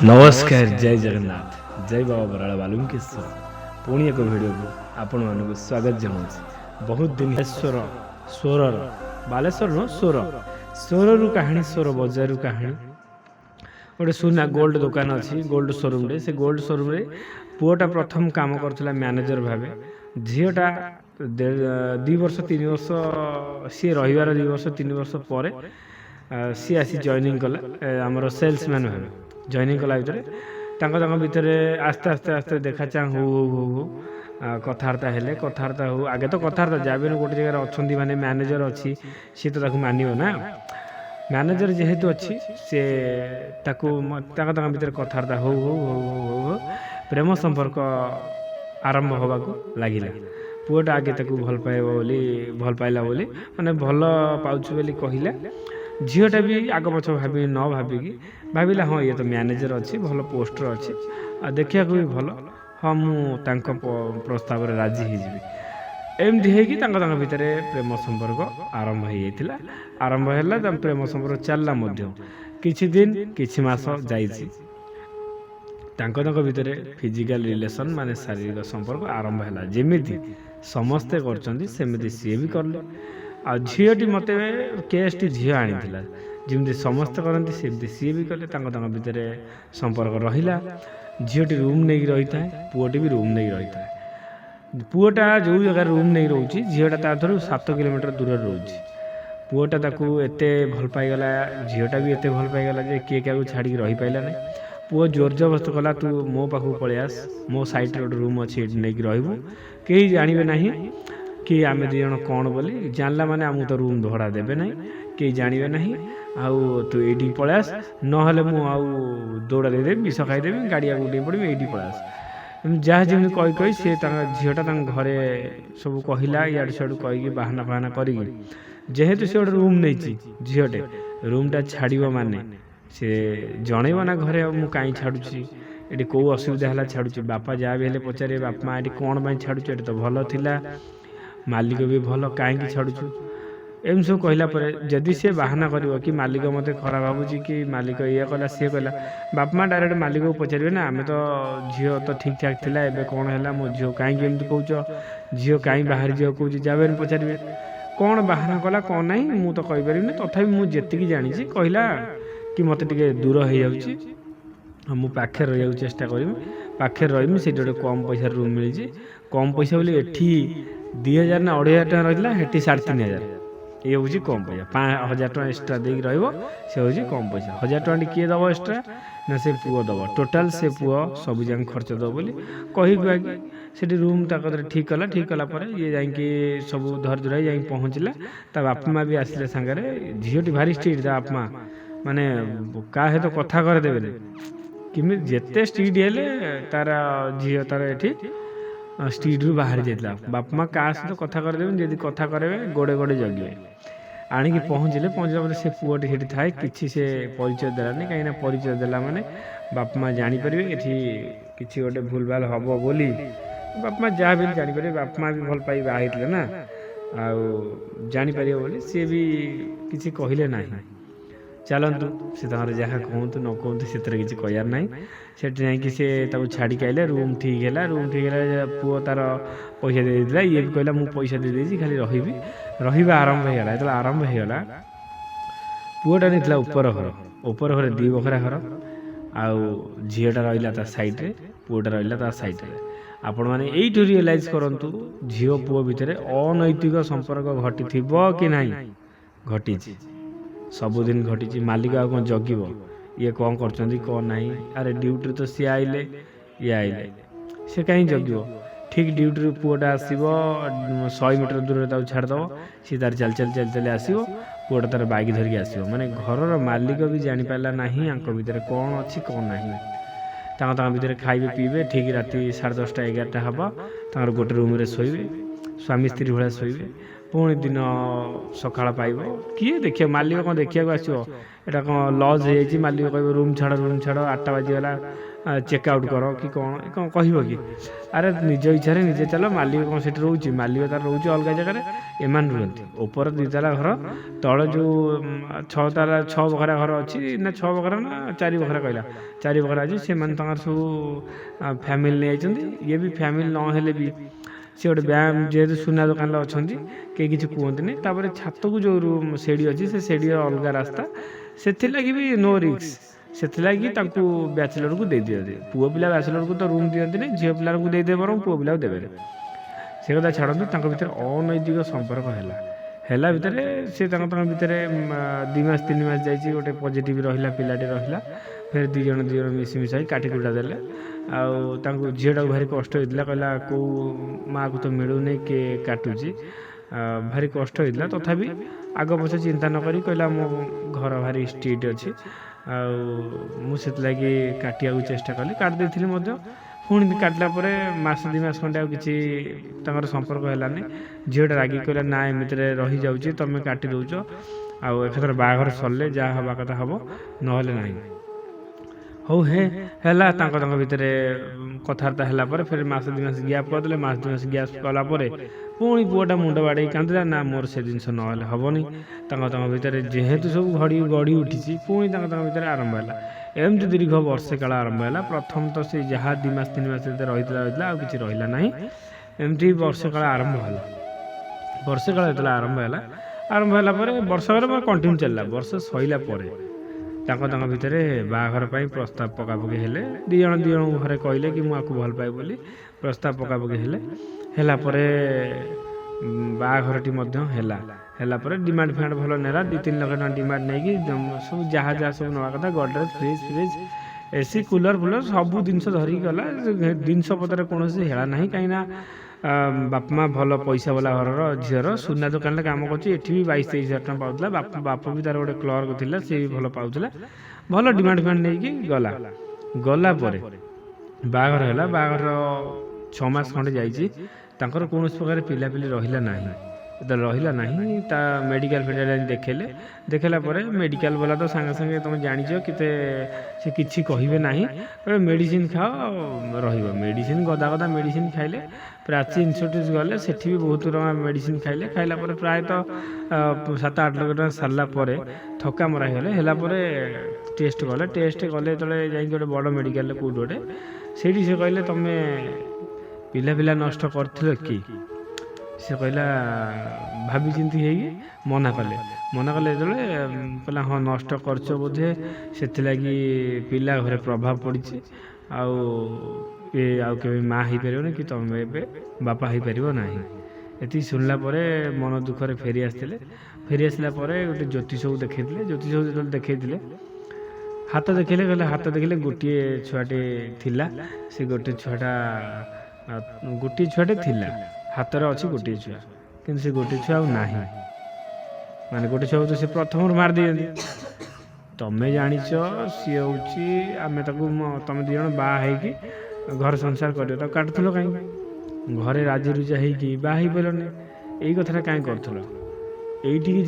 नमस्कार जय जगन्नाथ जय बाबा बराड़ बालुकेश्वर पुणी एक भिडियो को आपण मानक स्वागत जनाऊँ। बहुत दिन स्वर स्वर बालेश्वर नो स्वर रु कहानी स्वर बजार कहानी गोटे सुना गोल्ड दुकान अच्छी गोल्ड शोरूम रे से गोल्ड शोरूम रे पुओटा प्रथम काम करथिला मैनेजर भावे झीटा 2 वर्ष 3 वर्ष सी रहिवार 2 वर्ष 3 वर्ष पर सी आसी जॉइनिंग कला आमर सेल्समैन भावे जॉइनिंग कला भितर आस्ते आस्ते आस्ते देखा चाह हो हो हो कथबार्ता हेले कथबार्ता हो आगे तो कथबार्ता जहाँ भी गोटे जगह अच्छा माने मैनेजर अच्छी सी तो मानिब ना मैनेजर जेहेतु अच्छी से भितर कथबार्ता हो हो हो हो हो प्रेम संपर्क आरंभ होगा लगिला पुओटा आगे ताकू भल पाइबा बोली भल पाइला बोली माने भल पाउछु बोली कहिला झीटा भी आग पछ भावी न भाविकी भाविला हाँ ये तो मैनेजर अच्छी भल पोस्टर अच्छी आ देखा भी भल हाँ मुझे प्रस्ताव राजी होमती हो भितर प्रेम संपर्क आरंभ हो आरंभ है प्रेम संपर्क चलला किछि दिन किछि मास जाइछि भितर फिजिकल रिलेशन माने शारीरिक संपर्क आरंभ है जमीती समस्ते करमती सी भी करले आ झीटी मत केस झी आनी जमी समस्ते करती सेमती सी भी कले भितर संपर्क रहा झीटी रूम नहीं रही था पुओटी भी रूम नहीं रही था पुओटा जो जगह रूम नहीं रोचे झीटा तार 7 किलोमीटर दूर रोचे पुओटा ताकू एते भल पाईगला झीटा भी एते भल पाईगला जे किए क्या छाड़ी रही पाइला नहीं पुओ जोर जबरदस्त कला तू मो पाखु पलि आस मो साइड रे रूम अच्छी नहीं रही कहीं जानवे ना कि आम दी जन कौन बोली जानला माने आमको तो रूम भड़ा देवे ना कहीं जानवे ना आउ तू ये पलैस ना दौड़ा देदेवी विष खाईदेवी गाड़ी आगे डे पड़ी ये पलैस जहाँ जमी कही कही सी झीटा घरे सब कहला इाड़ सियाड़ कहीकि बाहाना फाहाना कर जेहेतु सी गोटे रूम नहीं झीटे रूमटा छाड़ माने सी जनइब ना घरे मु कहीं छाड़ुची ये कौ असुविधा है छाड़ुची बापा जहाँ भी हेल्ले पचारे बापा माँ ये कौन पाई छाड़ुची ये तो भल थिला मालिक भी भल कहीं छाड़ुचु एम सब कहला जदि सी बाहाना कर कि मालिक मत खराब भावुची कि मालिक ये कला सी कहला बापा माँ डायरेक्ट मालिक को पचारे ना आम तो झील तो ठीक ठाक थिला एबे कौन है मो झील कहीं एमती कौच झील कहीं बाहर झील कौच जावे पचारे कौन बाहाना कला कौन ना मु तो कहीपर तथा मुझे जानी कहला कि मत टे दूर हो जाऊँगी मु पाखे रही चेष्टा करी पाखे रही से गोटे कम पैसा रूम मिली कम पैसा बोली एठी 2000 ना 2500 टका रही है 3500 ये हूँ कम पैसा 5000 टका एक्सट्रा देकी रे हूँ कम पैसा 1000 टका किए दब एक्सट्रा ना से पुओ दब टोटाल से पुओ सब जगह खर्च दब बोली कही कही से रूम ठीक कला ये जाकि सब धर धुरा जा पहुँचला ता बापा माँ भी आसिले सांगे झीटी भारी स्ट्रीट ता बापा माँ माने क्या है तो कथा कर देवे कि जिते स्ट्रीट हेले तार झी तार ये स्ट्रीट रू बाहर जाता बापा माँ क्या सहित कथा करदेवे जदि कथा करेंगे गोड़े गोड़े जगे आणिकी पहुँचला पर से पुओटी से थाए कि से परिचय देलानी कहीं परिचय देला माने बापा माँ जापर ये कि गोटे भूल भाल हम बोली बापा माँ जहाँ भी जापर बापा माँ भी भल पाई बाहर ना आपर बोली सी भी किसी कहले ना चलतु से जहाँ कहतु न कहतु से किसी कहार ना से जाकि छाड़ी आइले रूम ठीक है पुओ तार पैसा दे देला ये भी कहला मुझे पैसा दे देजी खाली रही आरंभ होगा जो आरंभ होगा पुओटा नहीं उपर घर 2 बखरा घर आउ झीटा रहा सैड्रे पुओटा रहा सैड्रे आपण मैंने यू रियलाइज करूँ झी पुओ भितर अनैतिक संपर्क घटी कि ना घटी सबुदिन घटी मालिक आ कौन जगिब ये कौन कर ना अरे ड्यूटी तो सी आइले ये आइले से कहीं जगिब ठीक ड्यूटी पुओटा आसो 100 मीटर दूर छाड़देव सी तार चल चल चल चल आसो पुओटा तार बाइक धरिकी आसो माने घर मालिक भी जापारा ना भितर कौन अच्छी कौन ना भितर खाइबे पीबे ठीक राति 10:30 11टा हम गोटे रूम रे शोबे स्वामी स्त्री भाया शोबे पुणी दिन सकाळ पाइब किए देखिए मालिक कौन देखा आसो यहाँ कौन लज हो मालिक कह रूम छाड़ 8टा बाजीगला ଚେକ୍ ଆଉଟ୍ କର କି କ'ଣ କହିବ କି? ଆରେ ନିଜ ଇଚ୍ଛାରେ ନିଜେ ଚାଲ, ମାଲିକ କ'ଣ ସେଠି ରହୁଛି? ମାଲିକ ତାର ରହୁଛି ଅଲଗା ଜାଗାରେ, ଏମାନେ ରୁହନ୍ତି ଉପରେ 2 ତାଲା ଘର, ତଳେ ଯେଉଁ 6 ବଖରା ଘର ଅଛି ନା 6 ବଖରା ନା 4 ବଖରା କହିଲା, 4 ବଖରା ଅଛି, ସେମାନେ ତାଙ୍କର ସବୁ ଫ୍ୟାମିଲି ନେଇଯାଇଛନ୍ତି। ଇଏ ବି ଫ୍ୟାମିଲି ନହେଲେ ବି ସେ ଗୋଟେ ଯେହେତୁ ସୁନା ଦୋକାନରେ ଅଛନ୍ତି କେହି କିଛି କୁହନ୍ତିନି। ତାପରେ ଛାତକୁ ଯେଉଁ ରୁମ୍ ସେଡ଼ି ଅଛି, ସେ ସେଡ଼ିର ଅଲଗା ରାସ୍ତା, ସେଥିଲାଗି ବି ନୋ ରିକ୍ସ, ସେଥିଲାଗି ତାଙ୍କୁ ବ୍ୟାଚେଲରକୁ ଦେଇଦିଅନ୍ତି। ପୁଅ ପିଲା ବ୍ୟାଚେଲରକୁ ତ ରୁମ୍ ଦିଅନ୍ତିନି, ଝିଅ ପିଲାଙ୍କୁ ଦେଇଦେବେ ବରଂ ପୁଅ ପିଲାକୁ ଦେବେନି। ସେ କଥା ଛାଡ଼ନ୍ତୁ, ତାଙ୍କ ଭିତରେ ଅନୈତିକ ସମ୍ପର୍କ ହେଲା ଭିତରେ ସେ ତାଙ୍କ ଭିତରେ 2 ମାସ 3 ମାସ ଯାଇଛି, ଗୋଟେ ପଜିଟିଭ୍ ରହିଲା, ପିଲାଟେ ରହିଲା, ଫେର 2 ଜଣ ମିଶିମିଶାଇ କାଟି କୁଟା ଦେଲେ। ଆଉ ତାଙ୍କୁ ଝିଅଟାକୁ ଭାରି କଷ୍ଟ ହେଇଥିଲା, କହିଲା କେଉଁ ମାଆକୁ ତ ମିଳୁନି କିଏ କାଟୁଛି, ଭାରି କଷ୍ଟ ହେଇଥିଲା। ତଥାପି ଆଗ ପଛ ଚିନ୍ତା ନ କରି କହିଲା ମୋ ଘର ଭାରି ଷ୍ଟ୍ରିଟ୍ ଅଛି, ଆଉ ମୁଁ ସେଥିଲାଗି କାଟିବାକୁ ଚେଷ୍ଟା କଲି, କାଟି ଦେଇଥିଲି ମଧ୍ୟ। ପୁଣି କାଟିଲା ପରେ ମାସ 2 ମାସ ଖଣ୍ଡେ ଆଉ କିଛି ତାଙ୍କର ସମ୍ପର୍କ ହେଲାନି। ଝିଅଟା ରାଗି କହିଲା ନା ଏମିତିରେ ରହିଯାଉଛି, ତୁମେ କାଟି ଦେଉଛ, ଆଉ ଏକାଥରେ ବାହାଘର ସରିଲେ ଯାହା ହେବା କଥା ହେବ, ନହେଲେ ନାହିଁ। ହଉ ହେଲା, ତାଙ୍କ ଭିତରେ କଥାବାର୍ତ୍ତା ହେଲା ପରେ ଫେର ମାସ 2 ମାସ ଗ୍ୟାପ୍ କରିଦେଲେ। ମାସ 2 ମାସ ଗ୍ୟାପ୍ କଲା ପରେ ପୁଣି ପୁଅଟା ମୁଣ୍ଡ ବାଡ଼େଇ କାନ୍ଦିଲା, ନା ମୋର ସେ ଜିନିଷ ନହେଲେ ହେବନି। ତାଙ୍କ ଭିତରେ ଯେହେତୁ ସବୁ ଗଢ଼ି ଉଠିଛି, ପୁଣି ତାଙ୍କ ଭିତରେ ଆରମ୍ଭ ହେଲା। ଏମିତି ଦୀର୍ଘ ବର୍ଷେ କାଳ ଆରମ୍ଭ ହେଲା। ପ୍ରଥମ ତ ସେ ଯାହା 2 ମାସ 3 ମାସ ଭିତରେ ରହିଥିଲା, ଆଉ କିଛି ରହିଲା ନାହିଁ। ଏମିତି ବର୍ଷେ କାଳ ଆରମ୍ଭ ହେଲା। ବର୍ଷେ କାଳ ଯେତେବେଳେ ଆରମ୍ଭ ହେଲା ପରେ ବର୍ଷକରେ କଣ୍ଟିନ୍ୟୁ ଚାଲିଲା। ବର୍ଷ ସରିଲା ପରେ ତାଙ୍କ ଭିତରେ ବାହାଘର ପାଇଁ ପ୍ରସ୍ତାବ ପକାପକି ହେଲେ। 2 ଜଣ ଘରେ କହିଲେ କି ମୁଁ ଆକୁ ଭଲ ପାଏ ବୋଲି, ପ୍ରସ୍ତାବ ପକାପକି ହେଲା ପରେ ବାହାଘରଟି ମଧ୍ୟ ହେଲା ପରେ ଡିମାଣ୍ଡ ଫିମାଣ୍ଡ ଭଲ ନେଲା। 2-3 ଲକ୍ଷ ଟଙ୍କା ଡିମାଣ୍ଡ ନେଇକି ସବୁ ଯାହା ସବୁ ନେବା କଥା, ଗଡରେଜ୍, ଫ୍ରିଜ୍, ଏସି, କୁଲର ସବୁ ଜିନିଷ ଧରିକି ଗଲା। ଜିନିଷ ପତ୍ର କୌଣସି ହେଳା ନାହିଁ, କାହିଁକିନା ବାପା ମା ଭଲ ପଇସା ବାଲା ଘରର ଝିଅର, ସୁନା ଦୋକାନରେ କାମ କରୁଛି, ଏଠି ବି 22-23 ହଜାର ଟଙ୍କା ପାଉଥିଲା। ବାପ ବି ତାର ଗୋଟେ କ୍ଲର୍କ ଥିଲା, ସେ ବି ଭଲ ପାଉଥିଲା। ଭଲ ଡିମାଣ୍ଡ ଫିମାଣ୍ଡ ନେଇକି ଗଲା ପରେ ବାହାଘର ହେଲା। ବାହାଘର 6 ମାସ ଖଣ୍ଡେ ଯାଇଛି, ତାଙ୍କର କୌଣସି ପ୍ରକାର ପିଲାପିଲି ରହିଲା ନାହିଁ। ଯେତେବେଳେ ରହିଲା ନାହିଁ, ତା ମେଡ଼ିକାଲ ଦେଖେଇଲା ପରେ ମେଡ଼ିକାଲ ବାଲା ତ ସାଙ୍ଗେ ସାଙ୍ଗେ ତୁମେ ଜାଣିଛ କେତେ, ସେ କିଛି କହିବେ ନାହିଁ, ମେଡ଼ିସିନ ଖାଅ ରହିବ। ମେଡ଼ିସିନ ଗଦା ମେଡ଼ିସିନ ଖାଇଲେ। ପ୍ରାଚୀ ଇନଷ୍ଟିଚ୍ୟୁଟ୍ ଗଲେ, ସେଠି ବି ବହୁତ ଟଙ୍କା ମେଡ଼ିସିନ ଖାଇଲା ପରେ ପ୍ରାୟତଃ 7-8 ଲକ୍ଷ ଟଙ୍କା ସାରିଲା ପରେ ଥକା ମରା ହେଲା ପରେ ଟେଷ୍ଟ କଲେ ଯେତେବେଳେ ଯାଇକି ଗୋଟେ ବଡ଼ ମେଡ଼ିକାଲରେ କେଉଁଠି ଗୋଟେ, ସେଇଠି ସେ କହିଲେ ତମେ ପିଲା ନଷ୍ଟ କରିଥିଲ କି? ସେ କହିଲା ଭାବିଚିନ୍ତି ହେଇକି ମନା କଲେ ଯେତେବେଳେ କହିଲା ହଁ ନଷ୍ଟ କରିଛ ବୋଧେ, ସେଥିଲାଗି ପିଲା ଘରେ ପ୍ରଭାବ ପଡ଼ିଛି, ଆଉ କେବେ ମା ହେଇପାରିବନି କି ତମେ ଏବେ ବାପା ହେଇପାରିବ ନାହିଁ। ଏତିକି ଶୁଣିଲା ପରେ ମନ ଦୁଃଖରେ ଫେରି ଆସିଲା ପରେ ଗୋଟେ ଜ୍ୟୋତିଷକୁ ଦେଖେଇଥିଲେ। ଯେତେବେଳେ ଦେଖେଇଥିଲେ, ହାତ ଦେଖିଲେ ଗୋଟିଏ ଛୁଆଟେ ଥିଲା। ସେ ଗୋଟିଏ ଛୁଆଟେ ଥିଲା, ହାତରେ ଅଛି ଗୋଟିଏ ଛୁଆ, କିନ୍ତୁ ସେ ଗୋଟିଏ ଛୁଆ ଆଉ ନାହିଁ। ମାନେ ଗୋଟେ ଛୁଆକୁ ତ ସେ ପ୍ରଥମରୁ ମାରି ଦେଇଛନ୍ତି। ତମେ ଜାଣିଛ ସିଏ ହେଉଛି, ଆମେ ତାକୁ ତମେ 2 ଜଣ ବାହା ହେଇକି ଘର ସଂସାର କରିବ, ତାକୁ କାଟୁଥିଲ କାହିଁକି? ଘରେ ରାଜି ରୁଜା ହେଇକି ବାହା ହେଇପାରିଲନି, ଏଇ କଥାଟା କାହିଁକି କରୁଥିଲ? ଏଇଠିକି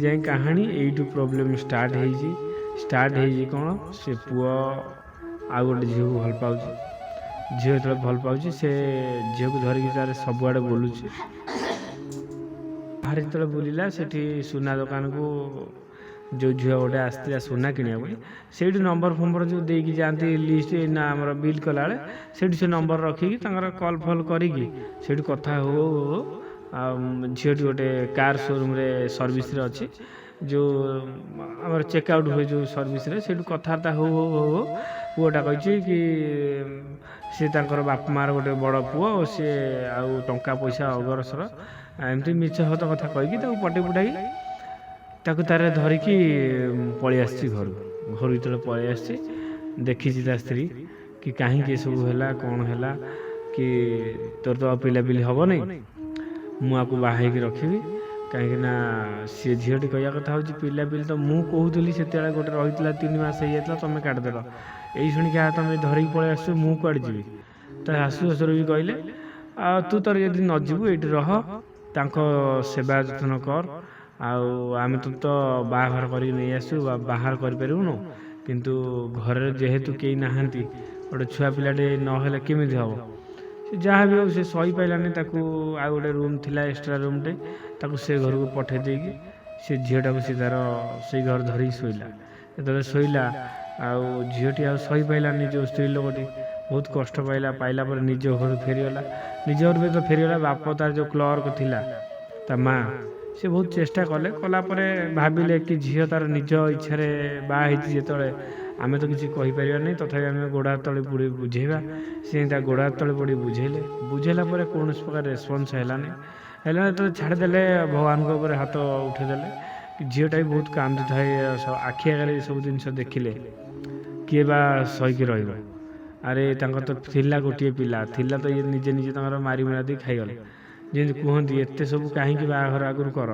ଯାଇ କାହାଣୀ ଏଇଠୁ ପ୍ରୋବ୍ଲେମ୍ ଷ୍ଟାର୍ଟ ହେଇଛି। କ'ଣ, ସେ ପୁଅ ଆଉ ଗୋଟେ ଝିଅକୁ ଭଲ ପାଉଛି। ଝିଅ ଯେତେବେଳେ ଭଲ ପାଉଛି, ସେ ଝିଅକୁ ଧରିକି ତାର ସବୁଆଡ଼େ ବୁଲୁଛି। ବାହାରେ ଯେତେବେଳେ ବୁଲିଲା, ସେଠି ସୁନା ଦୋକାନକୁ ଯେଉଁ ଝିଅ ଗୋଟେ ଆସିଥିଲା ସୁନା କିଣିବା ପାଇଁ, ସେଇଠି ନମ୍ବର ଯେଉଁ ଦେଇକି ଯାଆନ୍ତି ଲିଷ୍ଟ, ନା ଆମର ବିଲ୍ କଲାବେଳେ, ସେଇଠି ସେ ନମ୍ବର ରଖିକି ତାଙ୍କର କଲ୍ ଫଲ୍ କରିକି ସେଇଠି କଥା ହଉ ଆଉ ଝିଅଟି ଗୋଟେ କାର୍ ସୋରୁମ୍ରେ ସର୍ଭିସରେ ଅଛି, ଯେଉଁ ଆମର ଚେକ୍ ଆଉଟ୍ ହୁଏ ଯେଉଁ ସର୍ଭିସରେ, ସେଇଠୁ କଥାବାର୍ତ୍ତା ହଉ ପୁଅଟା କହିଛି କି ସେ ତାଙ୍କର ବାପା ମାଆର ଗୋଟେ ବଡ଼ ପୁଅ, ସେ ଆଉ ଟଙ୍କା ପଇସା ଅଗରସର, ଏମିତି ମିଛ ସତ କଥା କହିକି ତାକୁ ପଟେଇ ତାକୁ ତାର ଧରିକି ପଳେଇ ଆସିଛି ଘରକୁ। ଯେତେବେଳେ ପଳେଇ ଆସିଛି, ଦେଖିଛି ତା ସ୍ତ୍ରୀ କି କାହିଁକି ଏସବୁ ହେଲା, କ'ଣ ହେଲା, କି ତୋର ତ ଆଉ ପିଲାପିଲି ହେବନି, ମୁଁ ଆକୁ ବାହା ହେଇକି ରଖିବି। କାହିଁକିନା ସିଏ ଝିଅଟି କହିବା କଥା ହେଉଛି ପିଲାପିଲି ତ ମୁଁ କହୁଥିଲି ସେତେବେଳେ ଗୋଟେ ରହିଥିଲା 3 ମାସ ହେଇଯାଇଥିଲା, ତୁମେ କାଟିଦେଲ। ଏଇ ଶୁଣିକି ତୁମେ ଧରିକି ପଳେଇ ଆସିଛ, ମୁଁ କୁଆଡ଼େ ଯିବି? ତା ଶାଶୁ ଶ୍ୱଶୁର ବି କହିଲେ ଆଉ ତୁ ତୋର ଯଦି ନ ଯିବୁ ଏଇଠି ରହ, ତାଙ୍କ ସେବା ଯତ୍ନ କର, ଆଉ ଆମେ ତ ବାହାଘର କରିକି ନେଇ ଆସିଛୁ, ବାହାର କରିପାରିବୁନୁ, କିନ୍ତୁ ଘରେ ଯେହେତୁ କେହି ନାହାନ୍ତି, ଗୋଟେ ଛୁଆ ପିଲାଟେ ନହେଲେ କେମିତି ହେବ। ସେ ଯାହା ବି ହଉ ସେ ସହିପାରିଲାନି, ତାକୁ ଆଉ ଗୋଟେ ରୁମ୍ ଥିଲା ଏକ୍ସଟ୍ରା ରୁମ୍ଟେ, ତାକୁ ସେ ଘରକୁ ପଠାଇ ଦେଇକି ସେ ଝିଅଟାକୁ ସେ ତାର ସେଇ ଘର ଧରିକି ଶୋଇଲା। ଯେତେବେଳେ ଶୋଇଲା ଆଉ ଝିଅଟି ଆଉ ସହିପାରିଲାନି, ଯେଉଁ ସ୍ତ୍ରୀ ଲୋକଟି ବହୁତ କଷ୍ଟ ପାଇଲା ପରେ ନିଜ ଘରକୁ ଫେରିଗଲା। ନିଜ ଘରକୁ ତ ଫେରିଗଲା, ବାପ ତାର ଯେଉଁ କ୍ଲର୍କ ଥିଲା ତା ମାଆ, ସେ ବହୁତ ଚେଷ୍ଟା କଲା ପରେ ଭାବିଲେ କି ଝିଅ ତାର ନିଜ ଇଚ୍ଛାରେ ବାହା ହେଇଛି ଯେତେବେଳେ ଆମେ ତ କିଛି କହିପାରିବାନି, ତଥାପି ଆମେ ଗୋଡ଼ ହାତ ତଳେ ପଡ଼ି ବୁଝେଇବା। ସେ ତା ଗୋଡ଼ ହାତ ତଳେ ପଡ଼ି ବୁଝେଇଲା ପରେ କୌଣସି ପ୍ରକାର ରେସ୍ପନ୍ସ ହେଲାନି। ଯେତେବେଳେ ଛାଡ଼ିଦେଲେ, ଭଗବାନଙ୍କ ଉପରେ ହାତ ଉଠେଇଦେଲେ। ଝିଅଟା ବି ବହୁତ କାନ୍ଦୁଥାଏ, ଆଖି ଆଗରେ ଏସବୁ ଜିନିଷ ଦେଖିଲେ କିଏ ବା ସହିକି ରହିବ। ଆରେ ତାଙ୍କର ତ ଥିଲା ଗୋଟିଏ ପିଲା, ଥିଲା ତ ଇଏ ନିଜେ ତାଙ୍କର ମାରି ମୁରା ଦେଇ ଖାଇଗଲେ। ଯେମିତି କୁହନ୍ତି ଏତେ ସବୁ କାହିଁକି ବାହାଘର ଆଗରୁ କର।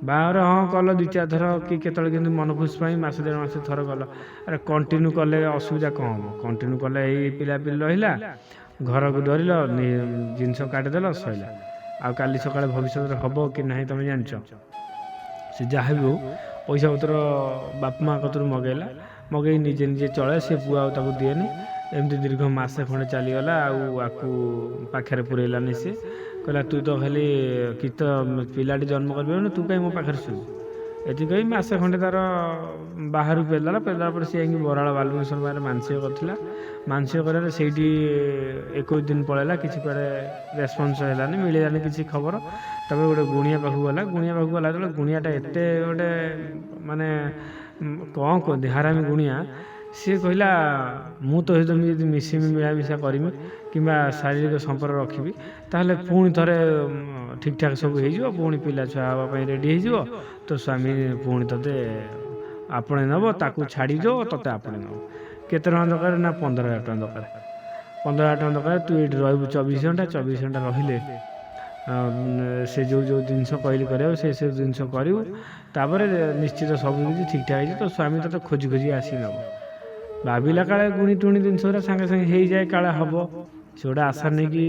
ବାହାଘର ହଁ କଲ 2-4 ଥର କି କେତେବେଳେ କିନ୍ତୁ ମନ ଖୁସି ପାଇଁ ମାସେ 1.5 ମାସ ଥର କଲ। ଆରେ କଣ୍ଟିନ୍ୟୁ କଲେ ଅସୁବିଧା କ'ଣ ହେବ? କଣ୍ଟିନ୍ୟୁ କଲେ ଏଇ ପିଲାପିଲି ରହିଲା, ଘରକୁ ଧରିଲ, ଜିନିଷ କାଟିଦେଲ, ସରିଲା। ଆଉ କାଲି ସକାଳେ ଭବିଷ୍ୟତରେ ହେବ କି ନାହିଁ ତମେ ଜାଣିଛ? ସେ ଯାହା ବି ହଉ ପଇସା ପତ୍ର ବାପା ମା' କତରୁ ମଗେଇ ନିଜେ ଚଳେ। ସେ ପୁଅ ଆଉ ତାକୁ ଦିଏନି। ଏମିତି ଦୀର୍ଘ ମାସେ ଖଣ୍ଡେ ଚାଲିଗଲା। ଆଉ ଆକୁ ପାଖରେ ପୁରେଇଲାନି। ସେ କହିଲା ତୁ ତ ଖାଲି କିଛି ତ ପିଲାଟି ଜନ୍ମ କରିପାରିବୁନି, ତୁ କାହିଁ ମୋ ପାଖରେ ଶୋଇବୁ। ଏଥିପାଇଁ ମାସେ ଖଣ୍ଡେ ତାର ବାହାରୁ ପେଲିଲା ପରେ ସେ ଯାଇକି ବରାଳ ବାଲୁଙ୍ଗେଶ୍ୱର ପାଖରେ ମାନସିକ କରିଥିଲା। ମାନସିକ କରିବାରେ ସେଇଠି 21 ଦିନ ପଳେଇଲା, କିଛି କୁଆଡ଼େ ରେସ୍ପନ୍ସ ହେଲାନି, ମିଳିଲାନି କିଛି ଖବର। ତାପରେ ଗୋଟେ ଗୁଣିଆ ପାଖକୁ ଗଲା ଯେତେବେଳେ ଗୁଣିଆଟା ଏତେ ଗୋଟେ ମାନେ କ'ଣ କୁହନ୍ତି ହାରାମି ଗୁଣିଆ, ସିଏ କହିଲା ମୁଁ ତ ସହିତ ଯଦି ମିଳାମିଶା କରିମି କିମ୍ବା ଶାରୀରିକ ସମ୍ପର୍କ ରଖିବି, ତାହେଲେ ପୁଣି ଥରେ ଠିକ୍ଠାକ୍ ସବୁ ହେଇଯିବ, ପୁଣି ପିଲା ଛୁଆ ହେବା ପାଇଁ ରେଡ଼ି ହେଇଯିବ, ତୋ ସ୍ୱାମୀ ପୁଣି ତୋତେ ଆପଣେଇ ନେବ, ତାକୁ ଛାଡ଼ିଯିବ, ତୋତେ ଆପଣେଇ ନେବ। କେତେ ଟଙ୍କା ଦରକାର ନା 15,000 ଟଙ୍କା ଦରକାର। 15,000 ଟଙ୍କା ଦରକାର। ତୁ ଏଇଠି ରହିବୁ 24 ଘଣ୍ଟା। 24 ଘଣ୍ଟା ରହିଲେ ସେ ଯେଉଁ ଜିନିଷ କହିଲି କରିବାକୁ ସେ ଜିନିଷ କରିବୁ, ତାପରେ ନିଶ୍ଚିତ ସବୁ କିଛି ଠିକ୍ଠାକ୍ ହେଇଯିବ, ତୋ ସ୍ୱାମୀ ତୋତେ ଖୋଜି ଆସି ନେବ। ଭାବିଲା କାଳେ ଗୁଣି ଟୁଣି ଜିନିଷ ଗୁଡ଼ା ସାଙ୍ଗେ ସାଙ୍ଗେ ହେଇଯାଏ, କାଳେ ହେବ। ସେ ଗୋଟେ ଆଶା ନେଇକି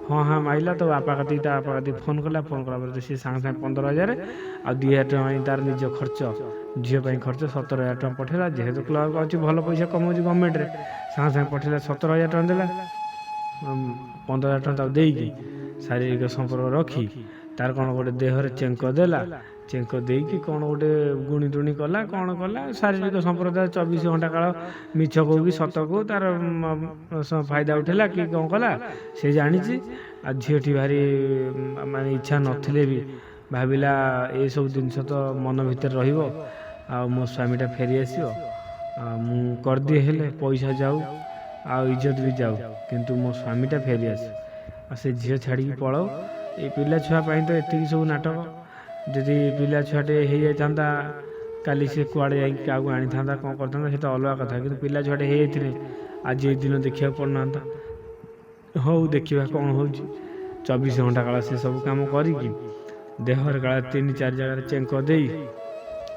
ହଁ ମାଇଲା। ତ ତା ବାପା କତିକି ଫୋନ୍ କଲା ପରେ ସିଏ ସାଙ୍ଗେ ସାଙ୍ଗେ 15,000 ଆଉ 2,000 ଟଙ୍କା ପାଇଁ ତାର ନିଜ ଖର୍ଚ୍ଚ, ଝିଅ ପାଇଁ ଖର୍ଚ୍ଚ 17,000 ଟଙ୍କା ପଠାଇଲା। ଯେହେତୁ କ୍ଲର୍କ ଅଛି, ଭଲ ପଇସା କମାଉଛି ଗଭର୍ଣ୍ଣମେଣ୍ଟରେ, ସାଙ୍ଗେ ପଠାଇଲା। 17,000 ଟଙ୍କା ଦେଲା। 15,000 ଟଙ୍କା ତାକୁ ଦେଇକି ଶାରୀରିକ ସମ୍ପର୍କ ରଖି ତାର କ'ଣ ଗୋଟେ ଦେହରେ ଚେଙ୍କ ଦେଲା। ଚେଙ୍କ ଦେଇକି କ'ଣ ଗୋଟେ ଗୁଣି ଟୁଣି କଲା, କ'ଣ କଲା, ଶାରୀରିକ ସମ୍ପର୍କ 24 ଘଣ୍ଟା କାଳ ମିଛ କହୁ କି ସତ କହୁ ତାର ଫାଇଦା ଉଠେଇଲା କି କ'ଣ କଲା ସେ ଜାଣିଛି। ଆଉ ଝିଅଟି ଭାରି ମାନେ ଇଚ୍ଛା ନଥିଲେ ବି ଭାବିଲା ଏସବୁ ଜିନିଷ ତ ମନ ଭିତରେ ରହିବ, ଆଉ ମୋ ସ୍ୱାମୀଟା ଫେରି ଆସିବ, ମୁଁ କରିଦିଏ, ହେଲେ ପଇସା ଯାଉ ଆଉ ଇଜ୍ଜତ ବି ଯାଉ, କିନ୍ତୁ ମୋ ସ୍ୱାମୀଟା ଫେରି ଆସିବ। ଆଉ ସେ ଝିଅ ଛାଡ଼ିକି ପଳାଉ। ଏଇ ପିଲା ଛୁଆ ପାଇଁ ତ ଏତିକି ସବୁ ନାଟକ। ଯଦି ପିଲା ଛୁଆଟେ ହେଇଯାଇଥାନ୍ତା, କାଲି ସେ କୁଆଡ଼େ ଯାଇକି କାହାକୁ ଆଣିଥାନ୍ତା, କ'ଣ କରିଥାନ୍ତା, ସେ ତ ଅଲଗା କଥା। କିନ୍ତୁ ପିଲା ଛୁଆଟେ ହେଇଯାଇଥିଲେ ଆଜି ଏଇ ଦିନ ଦେଖିବାକୁ ପଡ଼ିନଥାନ୍ତା। ହଉ ଦେଖିବା କ'ଣ ହେଉଛି। 24 ଘଣ୍ଟା କାଳ ସେ ସବୁ କାମ କରିକି ଦେହରେ କାଳେ 3-4 ଜାଗାରେ ଚେଙ୍କ ଦେଇ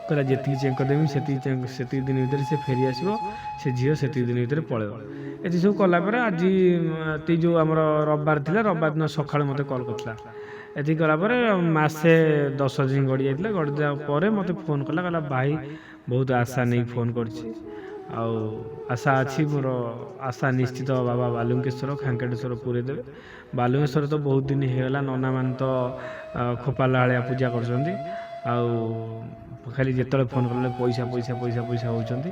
କହିଲା ଯେତିକି ଚେଙ୍କ ଦେବି ସେତିକି ଦିନ ଭିତରେ ସେ ଫେରି ଆସିବ, ସେ ଝିଅ ସେତିକି ଦିନ ଭିତରେ ପଳେଇବ। ଏଠି ସବୁ କଲା ପରେ ଆଜି ଯେଉଁ ଆମର ରବିବାର ଥିଲା, ରବିବାର ଦିନ ସକାଳେ ମୋତେ କଲ୍ କରିଥିଲା। ଏତିକି କଲା ପରେ ମାସେ 10 ଦିନ ଗଡ଼ିଯାଇଥିଲା। ଗଡ଼ିଯିବା ପରେ ମୋତେ ଫୋନ୍ କଲା, କହିଲା ଭାଇ ବହୁତ ଆଶା ନେଇ ଫୋନ୍ କରିଛି, ଆଉ ଆଶା ଅଛି, ମୋର ଆଶା ନିଶ୍ଚିତ ବାବା ବାଲୁଙ୍ଗେଶ୍ୱର ଖାଙ୍କେଶ୍ୱର ପୁରେଇ ଦେବେ। ବାଲୁଙ୍ଗେଶ୍ୱର ତ ବହୁତ ଦିନ ହେଇଗଲା, ନନାମାନେ ତ ଖୋପାଲା ଭଳିଆ ପୂଜା କରୁଛନ୍ତି, ଆଉ ଖାଲି ଯେତେବେଳେ ଫୋନ୍ କଲେ ପଇସା ହେଉଛନ୍ତି,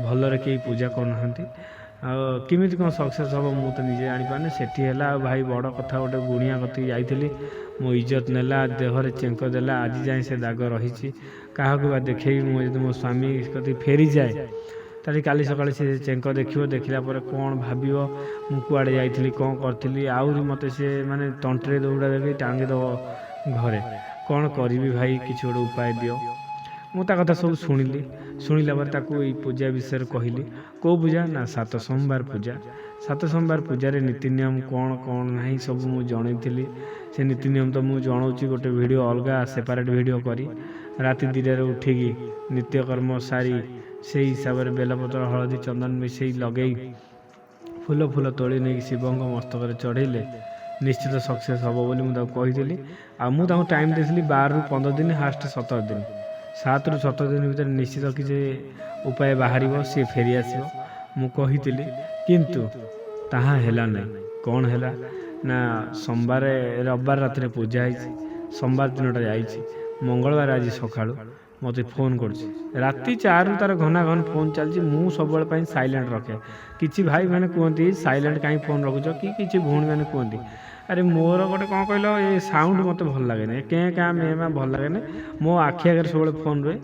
ଭଲରେ କେହି ପୂଜା କରୁନାହାନ୍ତି। ଆଉ କେମିତି କ'ଣ ସକ୍ସେସ୍ ହେବ ମୁଁ ତ ନିଜେ ଜାଣିପାରୁନି। ସେଠି ହେଲା ଆଉ ଭାଇ ବଡ଼ କଥା, ଗୋଟେ ଗୁଣିଆ କତିକି ଯାଇଥିଲି, ମୋ ଇଜ୍ଜତ ନେଲା, ଦେହରେ ଚେଙ୍କ ଦେଲା, ଆଜି ଯାଏଁ ସେ ଦାଗ ରହିଛି। କାହାକୁ ବା ଦେଖେଇବି? ମୁଁ ଯଦି ମୋ ସ୍ୱାମୀ କତିକି ଫେରିଯାଏ, ତାହେଲେ କାଲି ସକାଳେ ସେ ଚେଙ୍କ ଦେଖିଲା ପରେ କ'ଣ ଭାବିବ, ମୁଁ କୁଆଡ଼େ ଯାଇଥିଲି, କ'ଣ କରିଥିଲି, ଆହୁରି ମୋତେ ସେ ମାନେ ତଣ୍ଟିରେ ଦୌଡ଼ା ଦେଇ ଟାଙ୍ଗିଦେବ ଘରେ। କ'ଣ କରିବି ଭାଇ, କିଛି ଗୋଟେ ଉପାୟ ଦିଅ। ମୁଁ ତା କଥା ସବୁ ଶୁଣିଲା ପରେ ତାକୁ ଏଇ ପୂଜା ବିଷୟରେ କହିଲି। କେଉଁ ପୂଜା ନା 7 ସୋମବାର ପୂଜା। 7 ସୋମବାର ପୂଜାରେ ନୀତି ନିୟମ କ'ଣ ନାହିଁ ସବୁ ମୁଁ ଜଣେଇଥିଲି। ସେ ନୀତି ନିୟମ ତ ମୁଁ ଜଣାଉଛି, ଗୋଟେ ଭିଡ଼ିଓ ଅଲଗା ସେପାରେଟ୍ ଭିଡ଼ିଓ କରି ରାତି 2ଟାରେ ଉଠିକି ନିତ୍ୟକର୍ମ ସାରି ସେଇ ହିସାବରେ ବେଲପତ୍ର ହଳଦୀ ଚନ୍ଦନ ମିଶାଇ ଲଗେଇ ଫୁଲ ତୋଳି ନେଇକି ଶିବଙ୍କ ମସ୍ତକରେ ଚଢ଼େଇଲେ ନିଶ୍ଚିତ ସକ୍ସେସ୍ ହେବ ବୋଲି ମୁଁ ତାକୁ କହିଥିଲି। ଆଉ ମୁଁ ତାଙ୍କୁ ଟାଇମ୍ ଦେଇଥିଲି 12ରୁ 15 ଦିନ, ହାଷ୍ଟ 17 ଦିନ। 7 ରୁ 17 ଦିନ ଭିତରେ ନିଶ୍ଚିତ କିଛି ଉପାୟ ବାହାରିବ, ସିଏ ଫେରି ଆସିବ ମୁଁ କହିଥିଲି। କିନ୍ତୁ ତାହା ହେଲା ନାହିଁ। କ'ଣ ହେଲା ନା ସୋମବାର ରବିବାର ରାତିରେ ପୂଜା ହେଇଛି, ସୋମବାର ଦିନଟା ଯାଇଛି, ମଙ୍ଗଳବାର ଆଜି ସକାଳୁ ମୋତେ ଫୋନ୍ କରୁଛି। ରାତି 4ରୁ ତା'ର ଘନା ଘନ ଫୋନ୍ ଚାଲିଛି। ମୁଁ ସବୁବେଳେ ପାଇଁ ସାଇଲେଣ୍ଟ ରଖେ। କିଛି ଭାଇମାନେ କୁହନ୍ତି ସାଇଲେଣ୍ଟ କାହିଁ ଫୋନ୍ ରଖୁଛ, କି କିଛି ଭଉଣୀମାନେ କୁହନ୍ତି। ଆରେ ମୋର ଗୋଟେ କ'ଣ କହିଲ, ଏ ସାଉଣ୍ଡ ମୋତେ ଭଲ ଲାଗେନି, କେଁ କାଁ ମେ ମା ଭଲ ଲାଗେନି। ମୋ ଆଖି ଆଗରେ ସବୁବେଳେ ଫୋନ୍ ରୁହେ,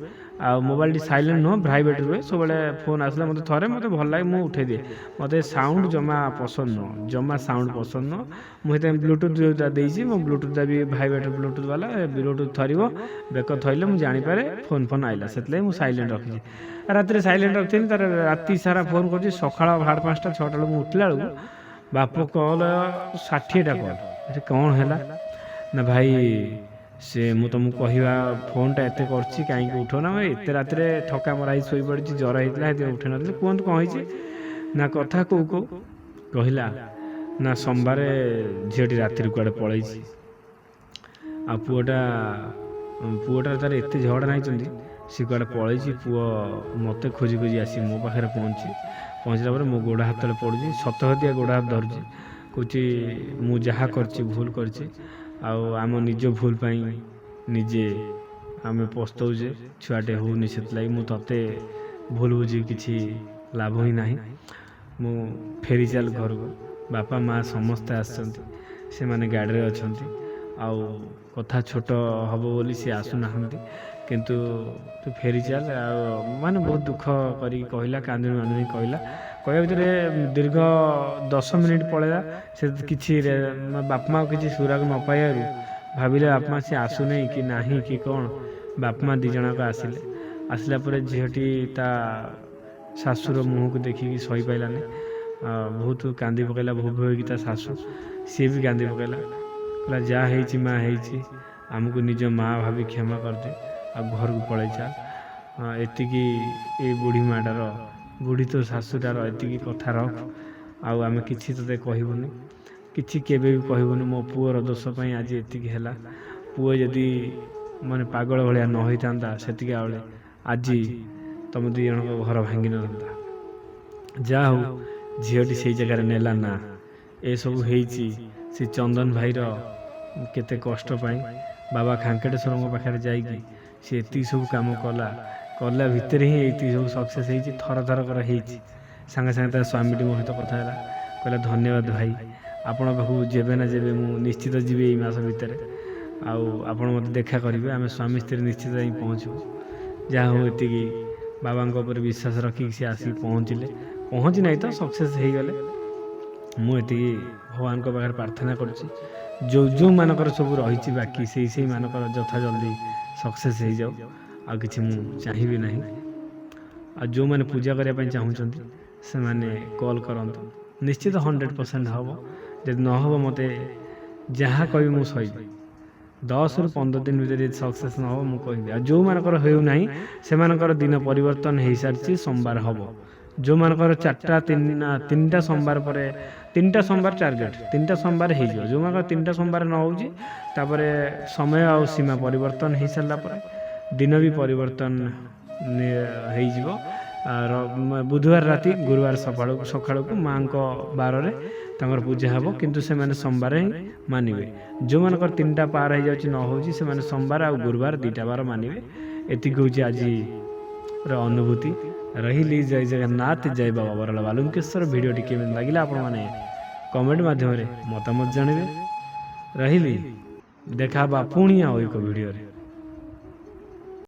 ଆଉ ମୋବାଇଲଟି ସାଇଲେଣ୍ଟ ନୁହଁ, ପ୍ରାଇଭେଟ୍ ରୁହେ। ସବୁବେଳେ ଫୋନ୍ ଆସିଲା ମୋତେ ଭଲ ଲାଗେ, ମୁଁ ଉଠେଇ ଦିଏ। ମୋତେ ସାଉଣ୍ଡ ଜମା ପସନ୍ଦ ନୁହଁ, ଜମା ସାଉଣ୍ଡ ପସନ୍ଦ ନୁହଁ। ମୁଁ ସେଥିପାଇଁ ବ୍ଲୁଟୁଥ୍ ଯେଉଁଟା ଦେଇଛି, ମୋ ବ୍ଲୁଟୁଥ୍ଟା ବି ପ୍ରାଇଭେଟ୍ ବ୍ଲୁଟୁଥ୍ ବାଲା, ବ୍ଲୁଟୁଥ୍ ଥରିବ, ବେକ ଥରିଲେ ମୁଁ ଜାଣିପାରେ ଫୋନ୍ ଆଇଲା। ସେଥିଲାଗି ମୁଁ ସାଇଲେଣ୍ଟ ରଖିଛି। ରାତିରେ ସାଇଲେଣ୍ଟ ରଖିଥିଲି, ତାର ରାତି ସାରା ଫୋନ୍ କରୁଛି। ସକାଳ 5:30 6ଟା ବେଳକୁ ମୁଁ ଉଠିଲା ବେଳକୁ ବାପ କଲ୍ 60ଟା କଲ୍। ଏଠି କ'ଣ ହେଲା ନା ଭାଇ, ସେ ମୁଁ ତୁମକୁ କହିବା ଫୋନ୍ଟା ଏତେ କରୁଛି କାହିଁକି ଉଠାଉନା, ଏତେ ରାତିରେ ଥକା ମରା ହେଇ ଶୋଇପଡ଼ିଛି, ଜ୍ୱର ହେଇଥିଲା ସେଥିପାଇଁ ଉଠେଇ ନଥିଲି। କୁହନ୍ତୁ କ'ଣ ହେଇଛି ନା, କଥା କୋଉ କହିଲା ନା ସୋମବାର ଝିଅଟି ରାତିରେ କୁଆଡ଼େ ପଳେଇଛି, ଆଉ ପୁଅଟା ତାର ଏତେ ଝଗଡ଼ା ନାଇଛନ୍ତି, ସେ କୁଆଡ଼େ ପଳେଇଛି। ପୁଅ ମୋତେ ଖୋଜି ଆସି ମୋ ପାଖରେ ପହଞ୍ଚିଲା ପରେ ମୋ ଗୋଡ଼ ହାତ ତଳେ ପଡ଼ୁଛି, ସତହତିଆ ଗୋଡ଼ ହାତ ଧରୁଛି, କହୁଛି ମୁଁ ଯାହା କରିଛି ଭୁଲ କରିଛି, ଆଉ ଆମ ନିଜ ଭୁଲ ପାଇଁ ନିଜେ ଆମେ ପସ୍ତଉଛେ, ଛୁଆଟେ ହେଉନି, ସେଥିଲାଗି ମୁଁ ତୋତେ ଭୁଲ ବୁଝି କିଛି ଲାଭ ହିଁ ନାହିଁ, ମୁଁ ଫେରି ଚାଲ ଘରକୁ। ବାପା ମା ସମସ୍ତେ ଆସିଛନ୍ତି, ସେମାନେ ଗାଡ଼ିରେ ଅଛନ୍ତି, ଆଉ କଥା ଛୋଟ ହେବ ବୋଲି ସେ ଆସୁନାହାନ୍ତି, କିନ୍ତୁ ତୁ ଫେରି ଚାଲ। ଆଉ ମାନେ ବହୁତ ଦୁଃଖ କରିକି କହିଲା, କାନ୍ଦୁଣି କହିଲା। କହିବା ଭିତରେ ଦୀର୍ଘ 10 ମିନିଟ୍ ପଳେଇଲା। ସେ କିଛି ବାପା ମା କିଛି ସୁରାଗ ନ ପାଇବାରୁ ଭାବିଲେ ବାପା ମା ସେ ଆସୁନେଇ କି ନାହିଁ କି କ'ଣ। ବାପା ମା 2 ଜଣଙ୍କ ଆସିଲା ପରେ ଝିଅଟି ତା ଶାଶୁର ମୁହଁକୁ ଦେଖିକି ସହିପାରିଲାନି, ବହୁତ କାନ୍ଦି ପକାଇଲା। ଭୋ ହୋଇକି ତା ଶାଶୁ, ସିଏ ବି କାନ୍ଦି ପକାଇଲା, କହିଲା ଯାହା ହେଇଛି ମା ହେଇଛି, ଆମକୁ ନିଜ ମା ଭାବି କ୍ଷମା କରିଦେ, ଆଉ ଘରକୁ ପଳେଇ ଚାଲ। ଏତିକି ଏଇ ବୁଢ଼ୀ ତୋ ଶାଶୁଟାର ଏତିକି କଥା ରଖ, ଆଉ ଆମେ କିଛି ତୋତେ କହିବୁନି, କିଛି କେବେ ବି କହିବୁନି। ମୋ ପୁଅର ଦୋଷ ପାଇଁ ଆଜି ଏତିକି ହେଲା। ପୁଅ ଯଦି ମାନେ ପାଗଳ ଭଳିଆ ନ ହେଇଥାନ୍ତା ସେତିକି ବେଳେ ଆଜି ତମ 2 ଜଣଙ୍କ ଘର ଭାଙ୍ଗି ନଥାନ୍ତା। ଯାହା ହଉ ଝିଅଟି ସେଇ ଜାଗାରେ ନେଲା ନା। ଏସବୁ ହେଇଛି ସେ ଚନ୍ଦନ ଭାଇର କେତେ କଷ୍ଟ ପାଇଁ। ବାବା ଖାଙ୍କେଟେଶ୍ୱରଙ୍କ ପାଖରେ ଯାଇକି ସେ ଏତିକି ସବୁ କାମ କଲା ଭିତରେ ହିଁ ଏତିକି ସବୁ ସକ୍ସେସ୍ ହେଇଛି। ଥର ହେଇଛି। ସାଙ୍ଗେ ତା ସ୍ୱାମୀଟି ମୋ ସହିତ କଥା ହେଲା, କହିଲା ଧନ୍ୟବାଦ ଭାଇ, ଆପଣ ପାଖକୁ ଯେବେ ନା ଯେବେ ମୁଁ ନିଶ୍ଚିତ ଯିବି ଏଇ ମାସ ଭିତରେ, ଆଉ ଆପଣ ମୋତେ ଦେଖା କରିବେ, ଆମେ ସ୍ୱାମୀ ସ୍ତ୍ରୀ ନିଶ୍ଚିତ ଯାଇ ପହଞ୍ଚିବୁ। ଯାହା ହଉ ଏତିକି ବାବାଙ୍କ ଉପରେ ବିଶ୍ୱାସ ରଖିକି ସେ ଆସିକି ପହଞ୍ଚି ନାହିଁ ତ ସକ୍ସେସ୍ ହେଇଗଲେ। ମୁଁ ଏତିକି ଭଗବାନଙ୍କ ପାଖରେ ପ୍ରାର୍ଥନା କରୁଛି, ଯେଉଁମାନଙ୍କର ସବୁ ରହିଛି ବାକି ସେଇମାନଙ୍କର ଯଥା ଜଲ୍ଦି ସକ୍ସେସ୍ ହେଇଯାଉ, ଆଉ କିଛି ମୁଁ ଚାହିଁବି ନାହିଁ। ଆଉ ଯେଉଁମାନେ ପୂଜା କରିବା ପାଇଁ ଚାହୁଁଛନ୍ତି ସେମାନେ କଲ୍ କରନ୍ତୁ, ନିଶ୍ଚିତ 100% ହେବ। ଯଦି ନ ହେବ ମୋତେ ଯାହା କହିବି ମୁଁ ସହିବି। 10 ରୁ 15 ଦିନ ଭିତରେ ଯଦି ସକ୍ସେସ୍ ନ ହେବ ମୁଁ କହିବି। ଆଉ ଯେଉଁମାନଙ୍କର ହେଉନାହିଁ ସେମାନଙ୍କର ଦିନ ପରିବର୍ତ୍ତନ ହେଇସାରିଛି, ସୋମବାର ହେବ। ଯେଉଁମାନଙ୍କର 3ଟା ସୋମବାର ପରେ 3ଟା ସୋମବାର ଟାର୍ଗେଟ୍, 3ଟା ସୋମବାର ହେଇଯିବ। ଯେଉଁମାନଙ୍କର 3ଟା ସୋମବାର ନ ହେଉଛି, ତାପରେ ସମୟ ଆଉ ସୀମା ପରିବର୍ତ୍ତନ ହେଇସାରିଲା ପରେ ଦିନ ବି ପରିବର୍ତ୍ତନ ହେଇଯିବ। ବୁଧବାର ରାତି ଗୁରୁବାର ସକାଳକୁ ମାଆଙ୍କ ବାରରେ ତାଙ୍କର ପୂଜା ହେବ, କିନ୍ତୁ ସେମାନେ ସୋମବାର ହିଁ ମାନିବେ। ଯେଉଁମାନଙ୍କର 3ଟା ପାର ହେଇଯାଉଛି ନ ହେଉଛି, ସେମାନେ ସୋମବାର ଆଉ ଗୁରୁବାର 2ଟା ବାର ମାନିବେ। ଏତିକି ହେଉଛି ଆଜିର ଅନୁଭୂତି। ରହିଲି, ଜୟ ଜଗନ୍ନାଥ, ଜୟ ବାବା ବରାଳ ବାଲୁଙ୍କେଶ୍ୱର। ଭିଡ଼ିଓଟି କେମିତି ଲାଗିଲା ଆପଣମାନେ କମେଣ୍ଟ ମାଧ୍ୟମରେ ମତାମତ ଜାଣିବେ। ରହିଲି, ଦେଖା ହେବା ପୁଣି ଆଉ ଏକ ଭିଡ଼ିଓରେ।